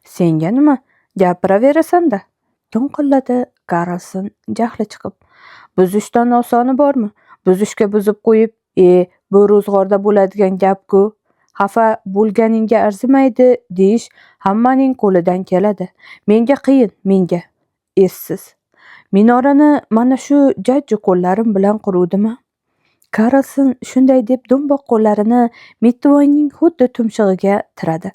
Senga nima? Gapiraverasan-da, to'ng'illadi Karlson jahli chiqib. Buzishdan osoni bormi? Buzishga buzib qo'yib, bu ro'zg'orda bo'ladigan gap-ku. Xafa bo'lganingga arzimaydi deyish hammaning qo'lidan keladi. Menga qiyin, menga. Essiz. Minorani mana shu jajji qo'llarim bilan quruvdimi? Karlson shunday deb do'mboq qo'llarini Mitvoyning xuddi tumshug'iga tiradi.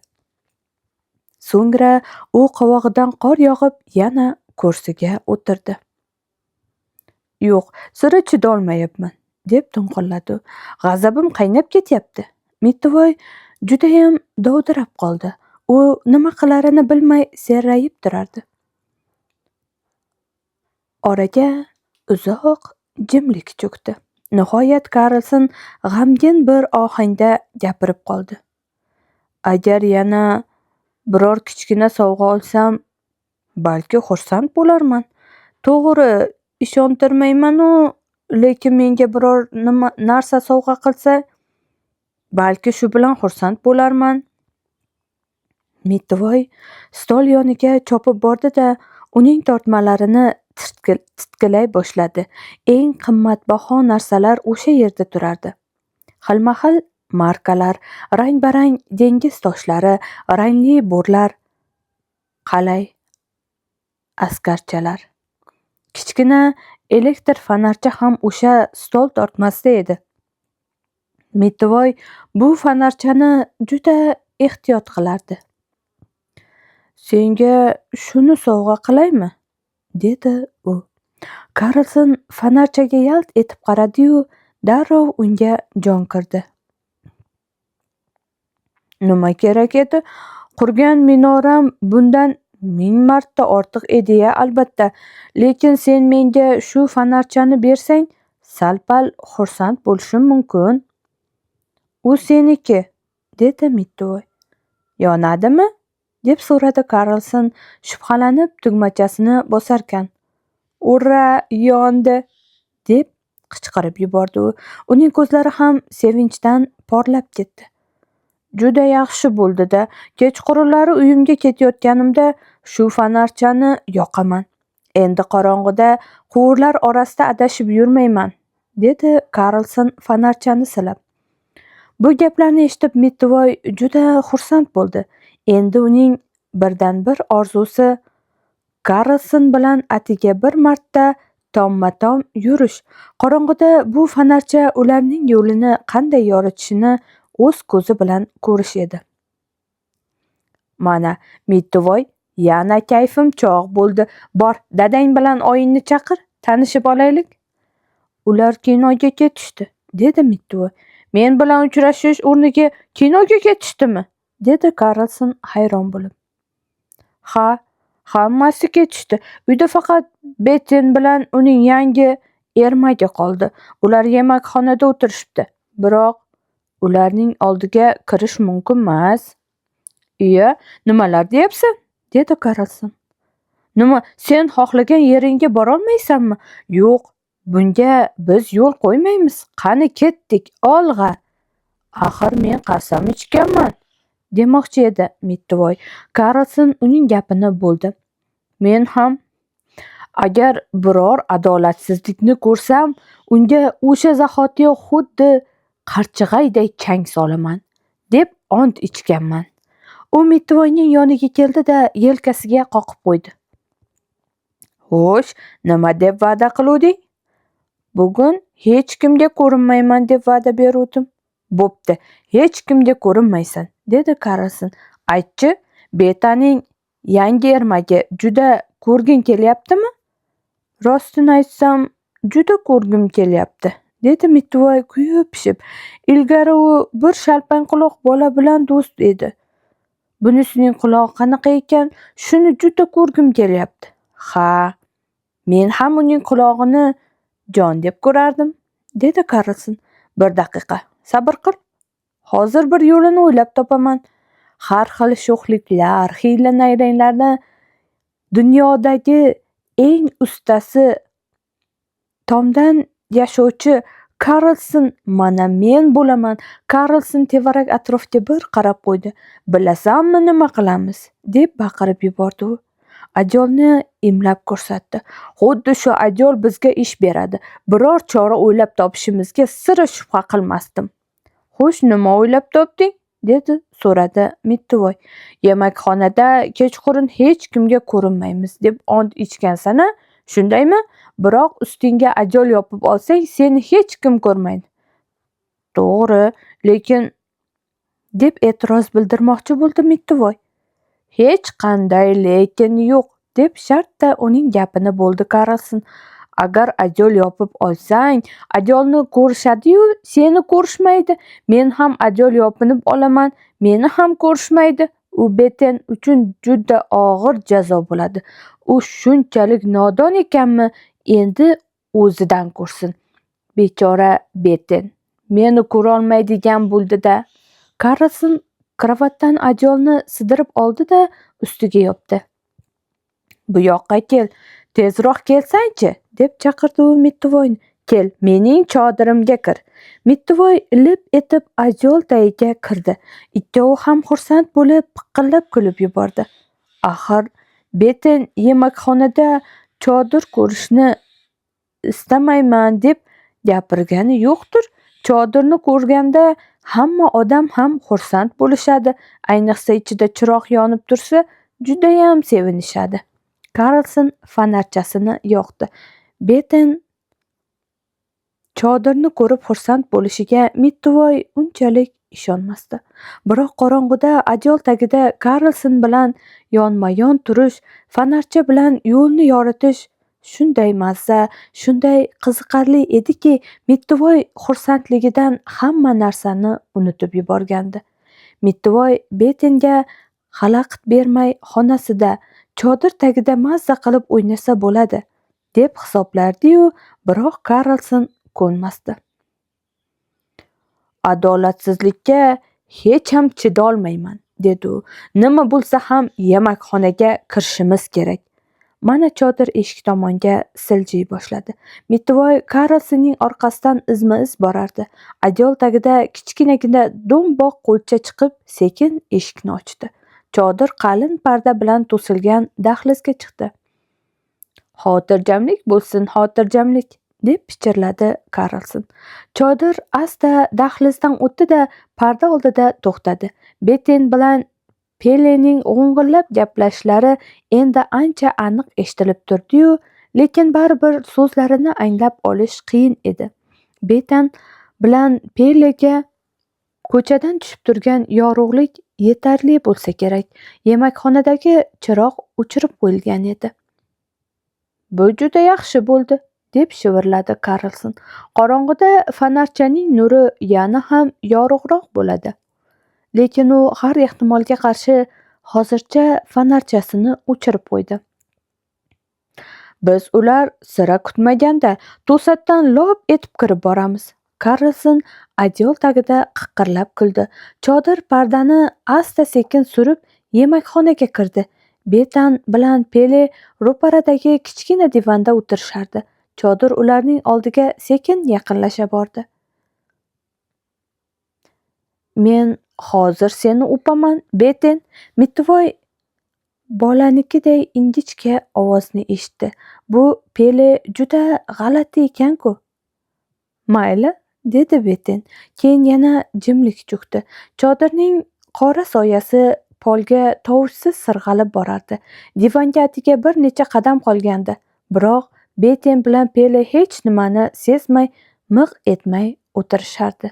So'ngra u qovog'idan qor yog'ib yana kursiga o'tirdi. Yo'q, sira chidolmayapman, deb to'ng'illadi. G'azabim qaynab ketyapti. Mitvoy judayam dovdirab qoldi. U nima qilarini bilmay serrayib turardi. Oraga uzoq jimlik cho'kdi. Nihoyat Karlson g'amgin bir ohangda gapirib qoldi. Agar yana biror kichkina sovg'a olsam, balki xursand bo'larman. To'g'ri, ishontirmayman-u, lekin menga biror narsa sovg'a qilsa, balki shu bilan xursand bo'larman. Mitvoy stol yoniga chopib bordi-da, uning tortmalarini titkilay boshladi. Eng qimmatbaho narsalar o'sha yerda turardi. Xilma-xil markalar, rang-barang dengiz toshlari, rangli bo'rlar, qalay askarchalar. Kichkina elektr fonarcha ham o'sha stol tortmasida edi. Mitvoy bu fonarchani juda ehtiyot qilardi. Senga shuni sovg'a qilaymi? Dedi u. Karlson fonarchaga yalt etib qaradi-yu, darrov unga jon kirdi. Nima kerak edi? Qurgan minoram bundan 1000 marta ortiq edi-ya, albatta. Lekin sen menga shu fonarchani bersang, sal-pal xursand bo'lishim mumkin. U seniki, dedi Mitvoy. Yonadimi? Deb so'radi Karlson shubhalanib tugmachasini bosarkan. Ura, yondi, deb qichqirib yubordi u. Uning ko'zlari ham sevinchdan porlab ketdi. Juda yaxshi bo'ldi-da. Kechqurunlari uyimga ketayotganimda shu fonarchani yoqaman. Endi qorong'ida quvurlar orasida adashib yurmayman, dedi Karlson fonarchani silab. Bu gaplarni eshitib Mitvoy juda xursand bo'ldi. Endi uning birdan-bir orzusi Karlson bilan atiga bir marta tomma-tom yurish. Qorong'ida bu fonarcha ularning yo'lini qanday yoritishini o'z ko'zi bilan ko'rish edi. Mana, Mitvoy, yana kayfim chog' bo'ldi. Bor, dadang bilan oyingni chaqir, tanishib olaylik. Ular kinoga ketishdi, dedi Mitvoy. Men bilan uchrashish o'rniga kinoga ketishdimi? Dedi Karlson hayron bo'lib. Ha, hammasi ketishdi. Uyda faqat Betin bilan uning yangi ermagi qoldi. Ular yemakxonada o'tirishibdi. Biroq ularning oldiga kirish mumkin emas. Iya, nimalar deyapsan? Dedi Karlson. Nima, sen xohlagan yeringga bora olmaysanmi? Yo'q, bunga biz yo'l qo'ymaymiz. Qani ketdik, olg'a. Axir men qasam ichganman, demoqchi edi Mitvoy. Karlson uning gapini bo'ldi. Men ham agar biror adolatsizlikni ko'rsam, unga o'sha zahotiyoq xuddi qarchig'ayday chang solaman, deb ont ichganman. U Mitvoyning yoniga keldi-da, yelkasiga qoqib qo'ydi. Xo'sh, nima deb va'da qiluvding? Bugun hech kimga ko'rinmayman deb va'da beruvdim. Bo'pti, hech kimga ko'rinmaysan, dedi Karlson. Aytchi, Betaning yangi ermagi juda ko'rging kelyaptimi? Rostini aytsam, juda ko'rgim kelyapti, dedi Mitvoy kuyib-pishib. Ilgari u bir shalpangquloq bola bilan do'st edi. Bunisining qulog'i qanaqa ekan, shuni juda ko'rgim kelyapti. Ha, men ham uning qulog'ini jon deb ko'rardim, dedi Karlson. Bir daqiqa, sabr qil. Hozir bir yo'lini o'ylab topaman. Har xil sho'xliklar, hiyla-nayranglarni dunyodagi eng ustasi tomdan yashovchi Karlson, mana men bo'laman. Karlson tevarak atrofga bir qarab qo'ydi. Bilasanmi nima qilamiz? Deb baqirib yubordi u. Ajolni imlab ko'rsatdi. Xuddi shu ajol bizga ish beradi. Biror chora o'ylab topishimizga sira shubha qilmasdim. Xo'sh, nima o'ylab topding? Dedi so'radi Mittivoy. Yemakxonada kechqurun hech kimga ko'rinmaymiz deb ont ichgansan-a, shundaymi? Biroq ustingga ajol yopib olsang, seni hech kim ko'rmaydi. To'g'ri, lekin deb e'tiroz bildirmoqchi bo'ldi Mittivoy. Hech qanday lekin yo'q deb shartta uning gapini bo'ldi Karlson. Agar ajol yopib olsang, ajolni ko'rishadi-yu, seni ko'rishmaydi. Men ham ajol yopinib olaman, meni ham ko'rishmaydi. U Beten uchun juda og'ir jazo bo'ladi. U shunchalik nodon ekanmi? Endi o'zidan ko'rsin. Bechora Beten meni ko'rolmaydigan bo'ldi-da. Karlson kravatdan ajolni sidirib oldi-da, ustiga yopdi. Bu yoqqa kel, tezroq kelsang-chi, deb chaqirdi u Mittivoyni. Kel, mening chodirimga kir. Mittivoy lip etib ajol tagiga kirdi. Ikkovi ham xursand bo'lib, piqillab kulib yubordi. Axir Beten yemakxonada chodir ko'rishni istamayman deb gapirgani yo'qdir. Chodirni ko'rganda hamma odam ham xursand bo'lishadi. Ayniqsa ichida chiroq yonib tursa, judayam sevinishadi. Karlson fonarchasini yoqdi. Beten chodirni ko'rib xursand bo'lishiga Mittivoy unchalik ishonmasdi. Biroq qorong'uda ajol tagida Karlson bilan yonma-yon turish, fonarcha bilan yo'lni yoritish shunday mazza, shunday qiziqarli ediki, Mittivoy xursandligidan hamma narsani unutib yuborgandi. Mittivoy Betenga xalaqit bermay xonasida chodir tagida mazza qilib o'ynasa bo'ladi deb hisoblardi-yu, biroq Karlson ko'nmasdi. Adolatsizlikka hech ham chidolmayman, dedi u. Nima bo'lsa ham yemakxonaga kirishimiz kerak. Mana chodir eshik tomonga siljiy boshladi. Mittivoy Karlsonning orqasidan izma-iz borardi. Ajol tagida kichkinagina do'mboq qo'lcha chiqib, sekin eshikni ochdi. Chodir qalin parda bilan to'silgan dahlizga chiqdi. Xotirjamlik bo'lsin, xotirjamlik, deb pichirladi Karlson. Chodir asta dahlizdan o'tdi-da, parda oldida to'xtadi. Beten bilan Pelening g'ung'illab gaplashishlari endi ancha aniq eshitilib turdi-yu, lekin baribir so'zlarini anglab olish qiyin edi. Beten bilan Pelega ko'chadan tushib turgan yorug'lik yetarli bo'lsa kerak. Yemakxonadagi chiroq o'chirib qo'yilgan edi. Bu juda yaxshi bo'ldi, deb shivirladi Karlson. Qorong'uda fonarchaning nuri yana ham yorug'roq bo'ladi. Lekin u har ehtimolga qarshi hozircha fonarchasini o'chirib qo'ydi. Biz ular sira kutmaganda to'satdan lop etib kirib boramiz. Karlson ajol tagida qiqirlab kuldi. Chodir pardani asta sekin surib yemakxonaga kirdi. Beten bilan Pele ro'paradagi kichkina divanda o'tirishardi. Chodir ularning oldiga sekin yaqinlasha bordi. Men hozir seni o'paman, Beten. Mittivoy bolanikiday ingichka ovozni eshitdi. Bu Pele juda g'alati ekan-ku. Mayli, dedi Beten. Keyin yana jimlik cho'kdi. Chodirning qora soyasi polga tovushsiz sirg'alib borardi. Divanga atiga bir necha qadam qolgandi. Biroq Beten bilan Pele hech nimani sezmay, miq etmay o'tirishardi.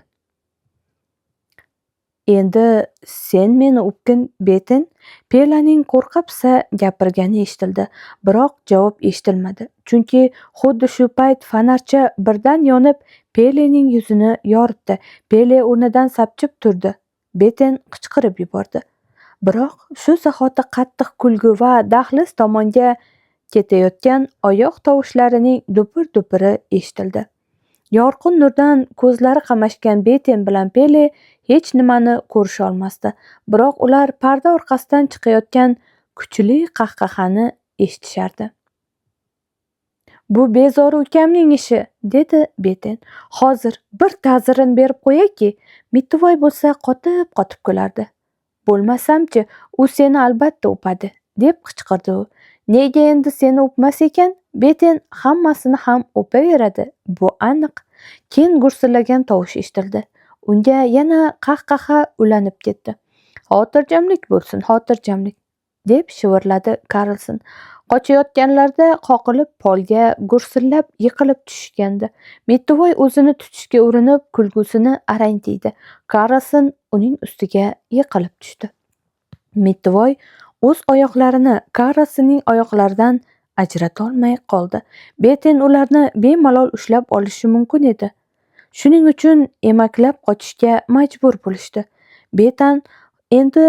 Endi sen meni o'pgin, Beten. Pelaning qo'rqa-pisa gapirgani eshitildi, biroq javob eshitilmadi. Chunki xuddi shu payt fonarcha birdan yonib, Pelening yuzini yoritdi. Pele o'rnidan sapchib turdi. Beten qichqirib yubordi. Biroq shu zahoti qattiq kulgi va dahliz tomonga ketayotgan oyoq tovushlarining dupur-dupuri eshitildi. Yorqin nurdan ko'zlari qamashgan Beten bilan Pele hech nimani ko'risha olmasdi. Biroq ular parda orqasidan chiqayotgan kuchli qahqahani eshitishardi. Bu bezori ukamning ishi, dedi Beten. Hozir bir ta'zirini berib qo'yayki, Mittivoy bo'lsa qotib kulardi. Bo'lmasamchi, u seni albatta o'padi, deb qichqirdi u. Nega endi seni o'pmas ekan? Beten hammasini ham o'paveradi, bu aniq. Keyin gursillagan tovush eshitildi. Unga yana qahqaha ulanib ketdi. Xotirjamlik bo'lsin, xotirjamlik, deb shivirladi Karlson. Qochayotganlarda qoqilib polga gursillab yiqilib tushishgandi. Mittivoy o'zini tutishga urinib kulgusini arang tiydi. Karlson uning ustiga yiqilib tushdi. Mittivoy o'z oyoqlarini Karlsonning oyoqlaridan ajratolmay qoldi. Beten ularni bemalol ushlab olishi mumkin edi. Shuning uchun emaklab qochishga majbur bo'lishdi. Beten endi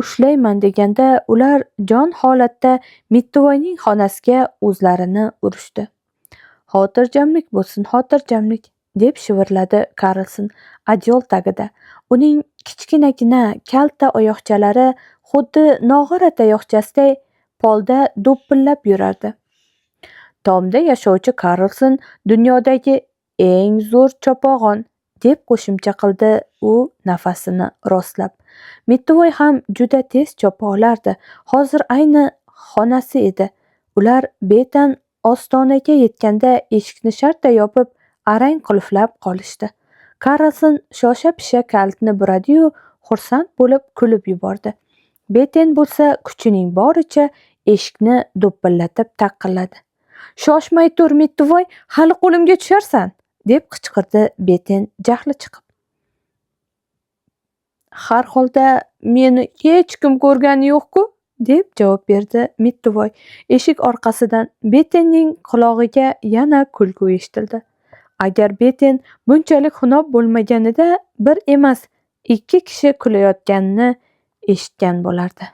ushlayman deganda ular jon holatda Mittivoyning xonasiga o'zlarini urishdi. Xotirjamlik bo'lsin, xotirjamlik, deb shivirladi Karlson adyol tagida. Uning kichkinagina kalta oyoqchalari xuddi nog'ora tayoqchasiday polda do'ppillab yurardi. Tomda yashovchi Karlson dunyodagi eng zo'r chopag'on, deb qo'shimcha qildi u nafasini rostlab. Mittivoy ham juda tez chopa olardi. Hozir ayni xonasi edi. Ular Beten ostonaga yetganda eshikni shartta yopib, arang qulflab qolishdi. Karlson shosha-pisha kalitni buradi-yu, xursand bo'lib kulib yubordi. Beten bo'lsa kuchining boricha eshikni do'ppillatib taqilladi. Shoshmay tur, Mittivoy, hali qo'limga tusharsan, deb qichqirdi Beten jahli chiqib. Har holda meni hech kim ko'rgani yo'q-ku, deb javob berdi Mittivoy. Eshik orqasidan Betenning qulog'iga yana kulgu eshitildi. Agar Beten bunchalik xunob bo'lmaganida bir emas, ikki kishi kulayotganini eshitgan bo'lardi.